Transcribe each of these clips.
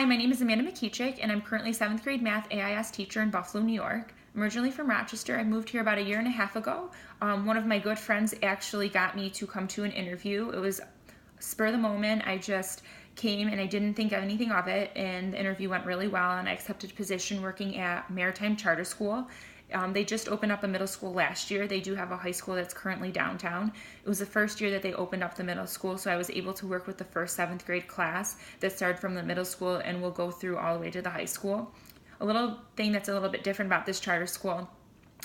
Hi, my name is Amanda McKeechik, and I'm currently 7th grade math AIS teacher in Buffalo, New York. I'm originally from Rochester. I moved here about a year and a half ago. One of my good friends actually got me to come to an interview. It was spur of the moment. I just came and I didn't think anything of it, and the interview went really well, and I accepted a position working at Maritime Charter School. They just opened up a middle school last year. They do have a high school that's currently downtown. It was the first year that they opened up the middle school, so I was able to work with the first 7th grade class that started from the middle school and will go through all the way to the high school. A little thing that's a little bit different about this charter school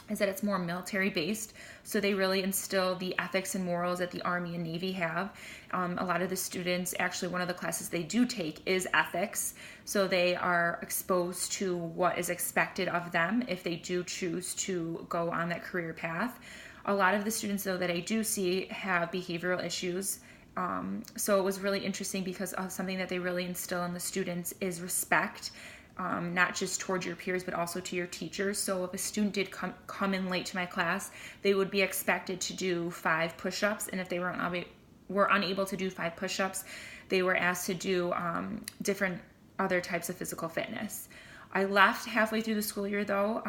is that it's more military based, so they really instill the ethics and morals that the Army and Navy have. A lot of the students, actually one of the classes they do take is ethics, so they are exposed to what is expected of them if they do choose to go on that career path. A lot of the students though that I do see have behavioral issues. So it was really interesting because something that they really instill in the students is respect. Not just towards your peers, but also to your teachers. So if a student did come in late to my class, they would be expected to do 5 push-ups, and if they were unable to do 5 push-ups, they were asked to do different other types of physical fitness. I left halfway through the school year though.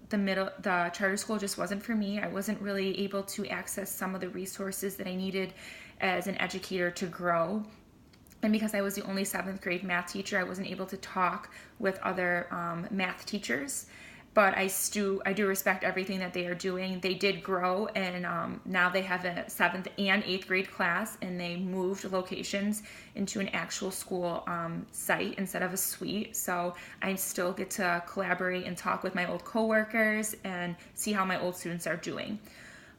The charter school just wasn't for me. I wasn't really able to access some of the resources that I needed as an educator to grow. And because I was the only 7th grade math teacher, I wasn't able to talk with other math teachers. But I do respect everything that they are doing. They did grow, and now they have a 7th and 8th grade class, and they moved locations into an actual school site instead of a suite. So I still get to collaborate and talk with my old coworkers and see how my old students are doing.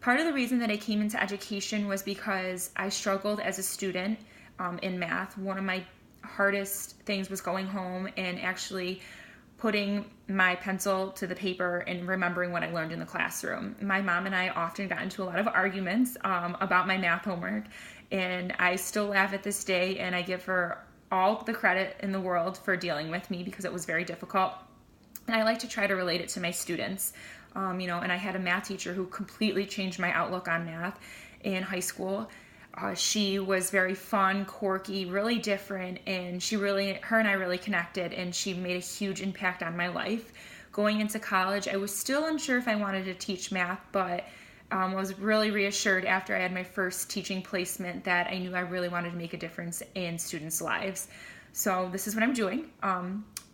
Part of the reason that I came into education was because I struggled as a student in math. One of my hardest things was going home and actually putting my pencil to the paper and remembering what I learned in the classroom. My mom and I often got into a lot of arguments about my math homework, and I still laugh at this day, and I give her all the credit in the world for dealing with me because it was very difficult. And I like to try to relate it to my students. And I had a math teacher who completely changed my outlook on math in high school. She was very fun, quirky, really different, and her and I really connected, and she made a huge impact on my life. Going into college, I was still unsure if I wanted to teach math, but was really reassured after I had my first teaching placement that I knew I really wanted to make a difference in students' lives. So this is what I'm doing.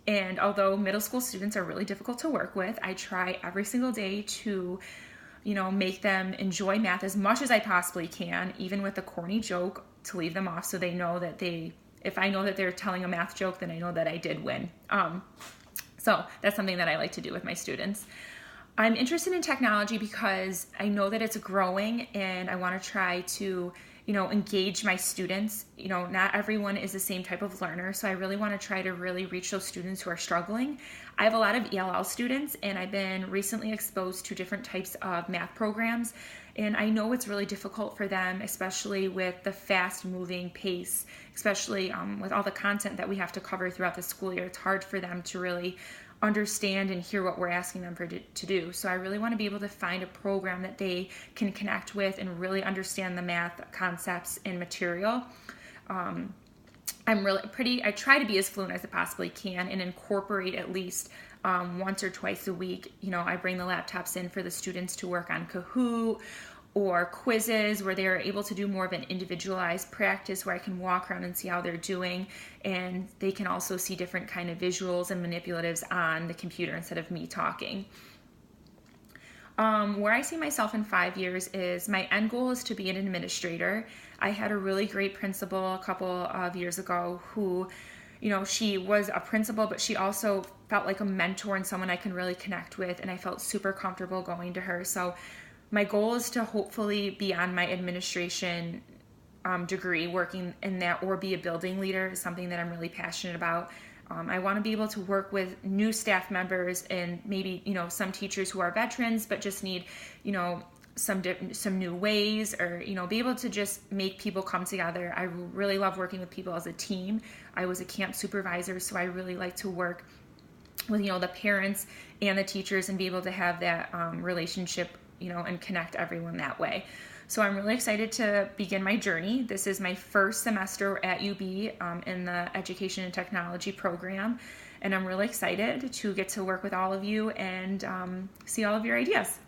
And although middle school students are really difficult to work with, I try every single day to make them enjoy math as much as I possibly can, even with a corny joke to leave them off so they know that if I know that they're telling a math joke, then I know that I did win. So that's something that I like to do with my students. I'm interested in technology because I know that it's growing, and I want to try to engage my students. Not everyone is the same type of learner, so I really want to try to really reach those students who are struggling. I have a lot of ELL students, and I've been recently exposed to different types of math programs, and I know it's really difficult for them, especially with the fast-moving pace, especially with all the content that we have to cover throughout the school year. It's hard for them to really understand and hear what we're asking them to do. So I really want to be able to find a program that they can connect with and really understand the math concepts and material. I try to be as fluent as I possibly can and incorporate at least once or twice a week. I bring the laptops in for the students to work on Kahoot or quizzes where they're able to do more of an individualized practice where I can walk around and see how they're doing, and they can also see different kind of visuals and manipulatives on the computer instead of me talking. Where I see myself in 5 years is my end goal is to be an administrator. I had a really great principal a couple of years ago who, she was a principal, but she also felt like a mentor and someone I can really connect with, and I felt super comfortable going to her. So my goal is to hopefully be on my administration degree, working in that, or be a building leader is something that I'm really passionate about. I want to be able to work with new staff members and maybe, some teachers who are veterans but just need, some new ways, or, be able to just make people come together. I really love working with people as a team. I was a camp supervisor, so I really like to work with, the parents and the teachers and be able to have that relationship, and connect everyone that way. So I'm really excited to begin my journey. This is my first semester at UB in the Education and Technology program, and I'm really excited to get to work with all of you and see all of your ideas.